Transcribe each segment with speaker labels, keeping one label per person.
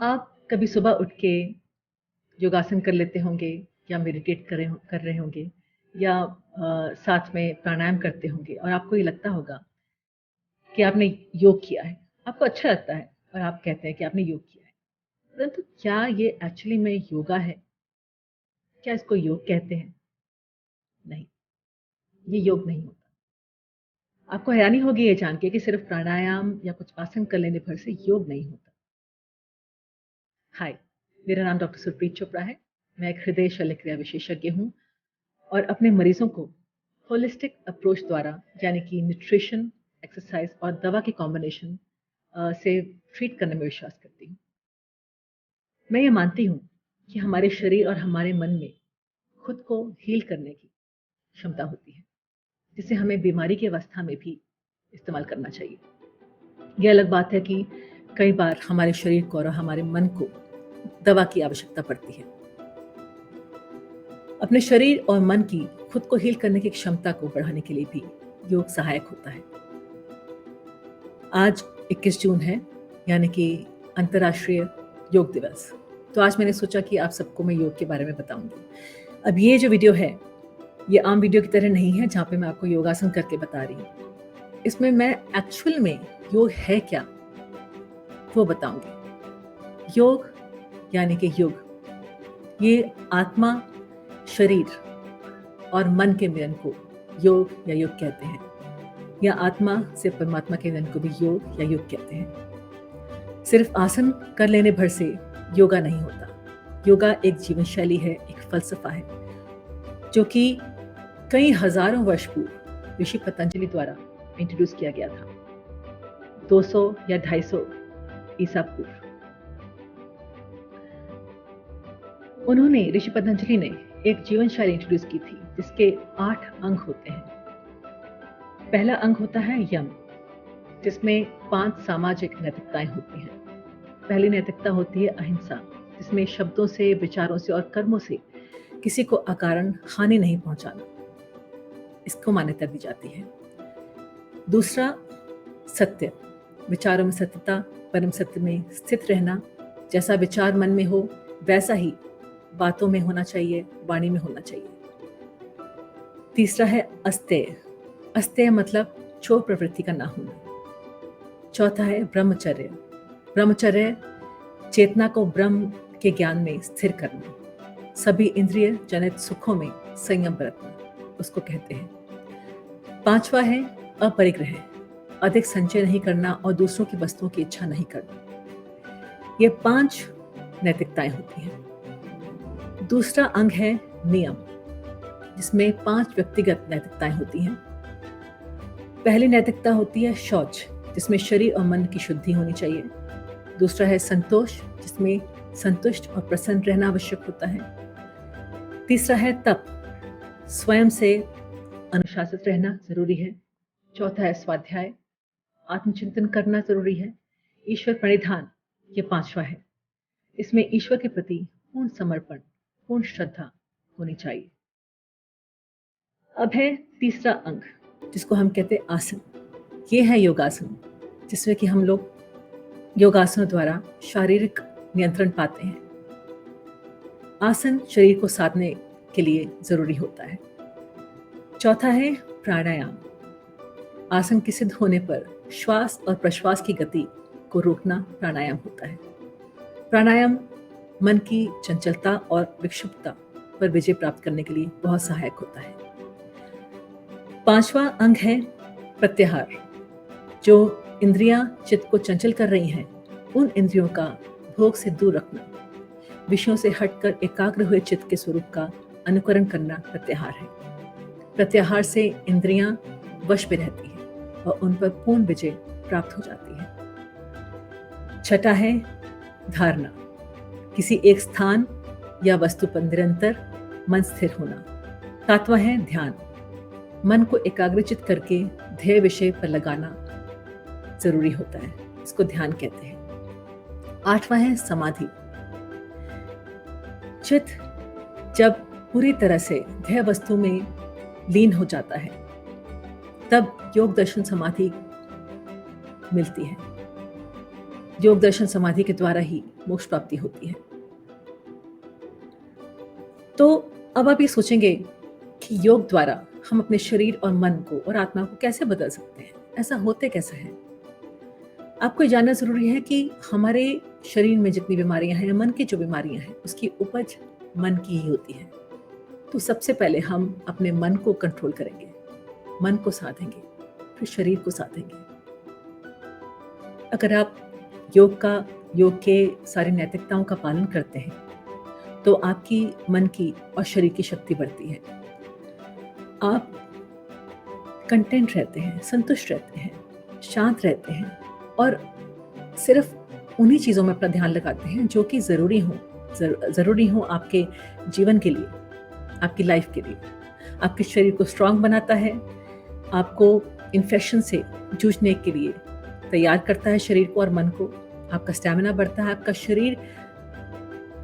Speaker 1: आप कभी सुबह उठ के योगासन कर लेते होंगे या मेडिटेट कर रहे होंगे या साथ में प्राणायाम करते होंगे और आपको ये लगता होगा कि आपने योग किया है। आपको अच्छा लगता है और आप कहते हैं कि आपने योग किया है। परंतु क्या ये एक्चुअली में योगा है? क्या इसको योग कहते हैं? नहीं, ये योग नहीं होता। आपको हैरानी होगी ये जान के कि सिर्फ प्राणायाम या कुछ आसन कर लेने भर से योग नहीं होता। हाय, मेरा नाम डॉक्टर सुप्रीत चोपड़ा है। मैं एक हृदय शल्य क्रिया विशेषज्ञ हूँ और अपने मरीजों को होलिस्टिक अप्रोच द्वारा यानी कि न्यूट्रिशन, एक्सरसाइज और दवा के कॉम्बिनेशन से ट्रीट करने में विश्वास करती हूँ। मैं ये मानती हूँ कि हमारे शरीर और हमारे मन में खुद को हील करने की क्षमता होती है, जिसे हमें बीमारी की अवस्था में भी इस्तेमाल करना चाहिए। यह अलग बात है कि कई बार हमारे शरीर को और हमारे मन को दवा की आवश्यकता पड़ती है। अपने शरीर और मन की खुद को हील करने की क्षमता को बढ़ाने के लिए भी योग सहायक होता है। आज 21 जून है, यानी कि अंतर्राष्ट्रीय योग दिवस। तो आज मैंने सोचा कि आप सबको मैं योग के बारे में बताऊंगी। अब ये जो वीडियो है, ये आम वीडियो की तरह नहीं है जहाँ पे मैं आपको योगासन करके बता रही हूँ। इसमें मैं एक्चुअल में योग है क्या वो बताऊंगी। योग यानी कि युग, ये आत्मा, शरीर और मन के मिलन को योग या युग कहते हैं, या आत्मा से परमात्मा के मिलन को भी योग या युग कहते हैं। सिर्फ आसन कर लेने भर से योगा नहीं होता। योगा एक जीवन शैली है, एक फलसफा है, जो कि कई हजारों वर्ष पूर्व ऋषि पतंजलि द्वारा इंट्रोड्यूस किया गया था, 200 या 250 ईसा पूर्व। उन्होंने, ऋषि पतंजलि ने एक जीवन शैली इंट्रोड्यूस की थी जिसके 8 अंग होते हैं। पहला अंग होता है यम, जिसमें 5 सामाजिक नैतिकताएं होती हैं। पहली नैतिकता होती है अहिंसा, जिसमें शब्दों से, विचारों से और कर्मों से किसी को अकारण हानि नहीं पहुंचाना, इसको मान्यता दी जाती है। दूसरा सत्य, विचारों में सत्यता, परम सत्य में स्थित रहना। जैसा विचार मन में हो वैसा ही बातों में होना चाहिए, वाणी में होना चाहिए। तीसरा है अस्तेय। अस्तेय मतलब चोर प्रवृत्ति का ना होना। चौथा है ब्रह्मचर्य। ब्रह्मचर्य चेतना को ब्रह्म के ज्ञान में स्थिर करना। सभी इंद्रिय जनित सुखों में संयम बरतना, उसको कहते हैं। पांचवा है अपरिग्रह, अधिक संचय नहीं करना और दूसरों की वस्तुओं की इच्छा नहीं करना। ये 5 नैतिकताएं होती हैं। दूसरा अंग है नियम, जिसमें 5 व्यक्तिगत नैतिकताएं होती हैं। पहली नैतिकता होती है शौच, जिसमें शरीर और मन की शुद्धि होनी चाहिए। दूसरा है संतोष, जिसमें संतुष्ट और प्रसन्न रहना आवश्यक होता है। तीसरा है तप, स्वयं से अनुशासित रहना जरूरी है। चौथा है स्वाध्याय, आत्मचिंतन करना जरूरी है। ईश्वर प्रणिधान, ये 5वां है। इसमें ईश्वर के प्रति पूर्ण समर्पण, पूर्ण श्रद्धा होनी चाहिए। अब है तीसरा अंग, जिसको हम कहते हैं आसन। ये है योगासन, जिसमें कि हम लोग योगासनों द्वारा शारीरिक नियंत्रण पाते हैं। आसन शरीर को साधने के लिए जरूरी होता है। चौथा है प्राणायाम। आसन के सिद्ध होने पर श्वास और प्रश्वास की गति को रोकना प्राणायाम होता है। प्राणायाम मन की चंचलता और विक्षुब्धता पर विजय प्राप्त करने के लिए बहुत सहायक होता है। 5वां अंग है प्रत्याहार। जो इंद्रियां चित्त को चंचल कर रही हैं, उन इंद्रियों का भोग से दूर रखना, विषयों से हटकर एकाग्र हुए चित्त के स्वरूप का अनुकरण करना प्रत्याहार है। प्रत्याहार से इंद्रियां वश में रहती हैं और उन पर पूर्ण विजय प्राप्त हो जाती है। छठा है धारणा, किसी एक स्थान या वस्तु पर निरंतर मन स्थिर होना। 7वां है ध्यान, मन को एकाग्रचित करके ध्येय विषय पर लगाना जरूरी होता है, इसको ध्यान कहते हैं। 8वां है समाधि। चित्त जब पूरी तरह से ध्येय वस्तु में लीन हो जाता है, तब योग दर्शन समाधि मिलती है। योग दर्शन समाधि के द्वारा ही मोक्ष प्राप्ति होती है। तो अब आप ये सोचेंगे कि योग द्वारा हम अपने शरीर और मन को और आत्मा को कैसे बदल सकते हैं, ऐसा होते कैसे है? आपको ये जानना जरूरी है कि हमारे शरीर में जितनी बीमारियां हैं, मन की जो बीमारियां हैं, उसकी उपज मन की ही होती है। तो सबसे पहले हम अपने मन को कंट्रोल करेंगे, मन को साधेंगे, फिर शरीर को साधेंगे। अगर आप योग के सारी नैतिकताओं का पालन करते हैं तो आपकी मन की और शरीर की शक्ति बढ़ती है। आप कंटेंट रहते हैं, संतुष्ट रहते हैं, शांत रहते हैं और सिर्फ उन्हीं चीज़ों में अपना ध्यान लगाते हैं जो कि ज़रूरी हो आपके जीवन के लिए, आपकी लाइफ के लिए। आपके शरीर को स्ट्रांग बनाता है, आपको इन्फेक्शन से जूझने के लिए तैयार करता है शरीर को और मन को। आपका स्टैमिना बढ़ता है, आपका शरीर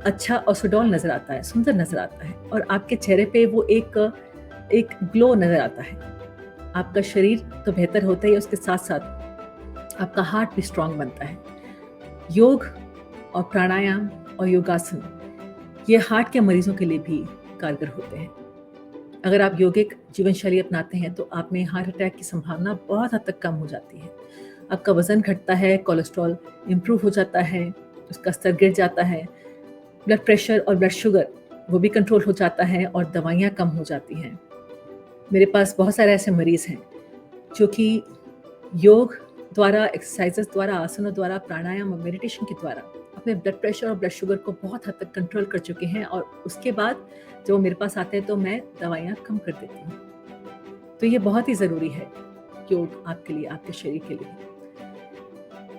Speaker 1: अच्छा और सुडौल नजर आता है, सुंदर नजर आता है और आपके चेहरे पे वो एक ग्लो नजर आता है। आपका शरीर तो बेहतर होता है, उसके साथ साथ आपका हार्ट भी स्ट्रांग बनता है। योग और प्राणायाम और योगासन ये हार्ट के मरीजों के लिए भी कारगर होते हैं। अगर आप योगिक जीवन शैली अपनाते हैं तो आप में हार्ट अटैक की संभावना बहुत हद तक कम हो जाती है। आपका वजन घटता है, कोलेस्ट्रॉल इम्प्रूव हो जाता है, उसका स्तर गिर जाता है, ब्लड प्रेशर और ब्लड शुगर वो भी कंट्रोल हो जाता है और दवाइयाँ कम हो जाती हैं। मेरे पास बहुत सारे ऐसे मरीज़ हैं जो कि योग द्वारा, एक्सरसाइजेस द्वारा, आसनों द्वारा, प्राणायाम और मेडिटेशन के द्वारा अपने ब्लड प्रेशर और ब्लड शुगर को बहुत हद तक कंट्रोल कर चुके हैं और उसके बाद जब वो मेरे पास आते हैं तो मैं दवाइयाँ कम कर देती हूँ। तो ये बहुत ही ज़रूरी है योग आपके लिए, आपके शरीर के लिए।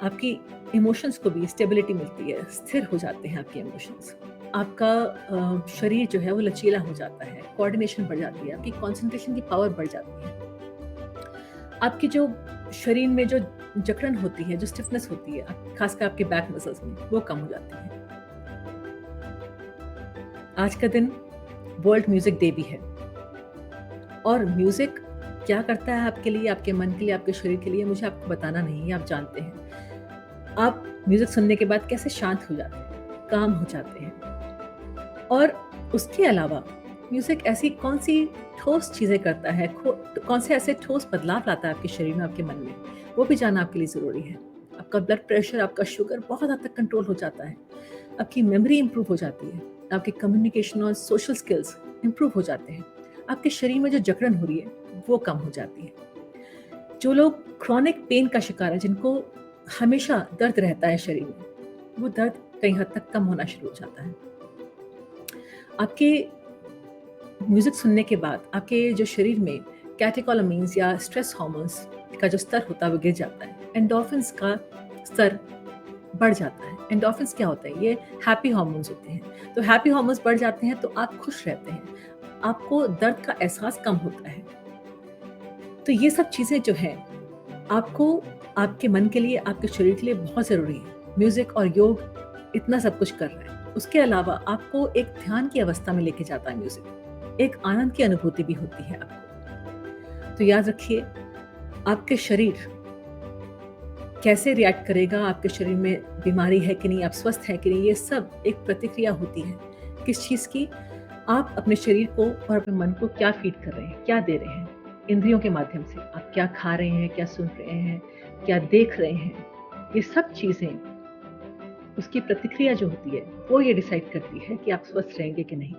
Speaker 1: आपकी इमोशंस को भी स्टेबिलिटी मिलती है, स्थिर हो जाते हैं आपके इमोशंस। आपका शरीर जो है वो लचीला हो जाता है, कोऑर्डिनेशन बढ़ जाती है, आपकी कंसंट्रेशन की पावर बढ़ जाती है। आपकी जो शरीर में जो जकड़न होती है, जो स्टिफनेस होती है, खासकर आपके बैक मसल्स में, वो कम हो जाती है। आज का दिन वर्ल्ड म्यूजिक डे भी है और म्यूजिक क्या करता है आपके लिए, आपके मन के लिए, आपके शरीर के लिए, मुझे आपको बताना नहीं है, आप जानते हैं। आप म्यूजिक सुनने के बाद कैसे शांत हो जाते हैं, काम हो जाते हैं। और उसके अलावा म्यूजिक ऐसी कौन सी ठोस चीज़ें करता है, कौन से ऐसे ठोस बदलाव लाता है आपके शरीर में, आपके मन में, वो भी जानना आपके लिए ज़रूरी है। आपका ब्लड प्रेशर, आपका शुगर बहुत हद तक कंट्रोल हो जाता है, आपकी मेमोरी इंप्रूव हो जाती है, आपके कम्युनिकेशन और सोशल स्किल्स इंप्रूव हो जाते हैं, आपके शरीर में जो जकड़न हो रही है वो कम हो जाती है। जो लोग क्रॉनिक पेन का शिकार है, जिनको हमेशा दर्द रहता है शरीर में, वो दर्द कई हद तक कम होना शुरू हो जाता है। आपके म्यूजिक सुनने के बाद आपके जो शरीर में कैटेकोलामीन्स या स्ट्रेस हार्मोन्स का जो स्तर होता है वो गिर जाता है, एंडोर्फिन्स का स्तर बढ़ जाता है। एंडोर्फिन्स क्या होता है? ये हैप्पी हार्मोन्स होते हैं। तो हैप्पी हार्मोन्स बढ़ जाते हैं तो आप खुश रहते हैं, आपको दर्द का एहसास कम होता है। तो ये सब चीज़ें जो हैं आपको, आपके मन के लिए, आपके शरीर के लिए बहुत ज़रूरी है। म्यूज़िक और योग इतना सब कुछ कर रहा है। उसके अलावा आपको एक ध्यान की अवस्था में लेके जाता है म्यूज़िक, एक आनंद की अनुभूति भी होती है आपको। तो याद रखिए, आपके शरीर कैसे रिएक्ट करेगा, आपके शरीर में बीमारी है कि नहीं, आप स्वस्थ हैं कि नहीं, ये सब एक प्रतिक्रिया होती है। किस चीज़ की? आप अपने शरीर को और अपने मन को क्या फीड कर रहे हैं, क्या दे रहे हैं इंद्रियों के माध्यम से। आप क्या खा रहे हैं, क्या सुन रहे हैं, क्या देख रहे हैं, ये सब चीज़ें, उसकी प्रतिक्रिया जो होती है वो ये डिसाइड करती है कि आप स्वस्थ रहेंगे कि नहीं।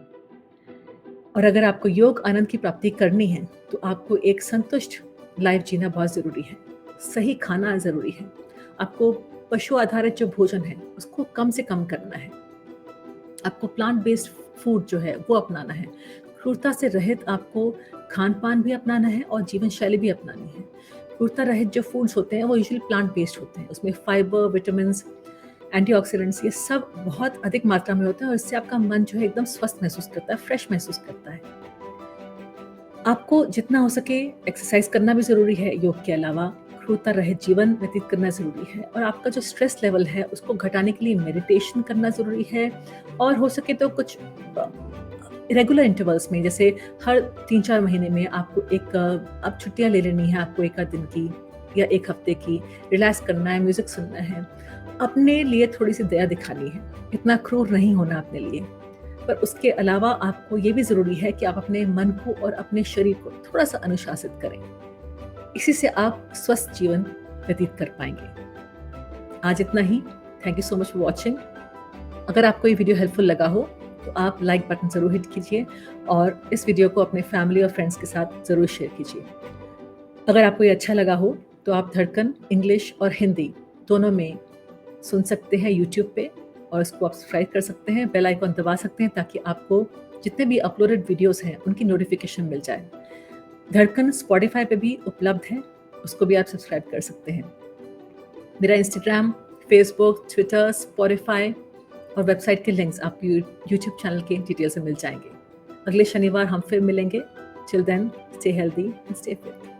Speaker 1: और अगर आपको योग आनंद की प्राप्ति करनी है तो आपको एक संतुष्ट लाइफ जीना बहुत ज़रूरी है। सही खाना ज़रूरी है। आपको पशु आधारित जो भोजन है उसको कम से कम करना है। आपको प्लांट बेस्ड फूड जो है वो अपनाना है। क्रूरता से रहित आपको खान पान भी अपनाना है और जीवन शैली भी अपनानी है। क्रूरता रहित जो फूड्स होते हैं वो यूजुअली प्लांट बेस्ड होते हैं। उसमें फाइबर, विटामिन्स, एंटीऑक्सीडेंट्स ये सब बहुत अधिक मात्रा में होते हैं और इससे आपका मन जो है एकदम स्वस्थ महसूस करता है, फ्रेश महसूस करता है। आपको जितना हो सके एक्सरसाइज करना भी ज़रूरी है। योग के अलावा क्रूरता रहित जीवन व्यतीत करना ज़रूरी है और आपका जो स्ट्रेस लेवल है उसको घटाने के लिए मेडिटेशन करना ज़रूरी है और हो सके तो कुछ रेगुलर इंटरवल्स में, जैसे हर 3-4 महीने में आपको अब छुट्टियाँ ले लेनी है, आपको 1 आध दिन की या 1 हफ्ते की, रिलैक्स करना है, म्यूज़िक सुनना है अपने लिए थोड़ी सी दया दिखानी है, इतना क्रूर नहीं होना अपने लिए। पर उसके अलावा आपको ये भी ज़रूरी है कि आप अपने मन को और अपने शरीर को थोड़ा-सा अनुशासित करें। इसी से आप स्वस्थ जीवन व्यतीत कर पाएँगे। आज इतना ही। Thank you so much for watching. अगर आपको ये वीडियो हेल्पफुल लगा हो तो आप लाइक बटन ज़रूर हिट कीजिए और इस वीडियो को अपने फैमिली और फ्रेंड्स के साथ ज़रूर शेयर कीजिए। अगर आपको ये अच्छा लगा हो तो आप धड़कन इंग्लिश और हिंदी दोनों में सुन सकते हैं यूट्यूब पे, और इसको आप सब्सक्राइब कर सकते हैं, बेल आइकन दबा सकते हैं ताकि आपको जितने भी अपलोडेड वीडियोस हैं उनकी नोटिफिकेशन मिल जाए। धड़कन स्पॉटिफाई पे भी उपलब्ध है, उसको भी आप सब्सक्राइब कर सकते हैं। मेरा इंस्टाग्राम, फेसबुक, ट्विटर, स्पॉटिफाई और वेबसाइट के लिंक्स आपको यूट्यूब चैनल के डिटेल से मिल जाएंगे। अगले शनिवार हम फिर मिलेंगे। Till then, stay healthy and stay fit.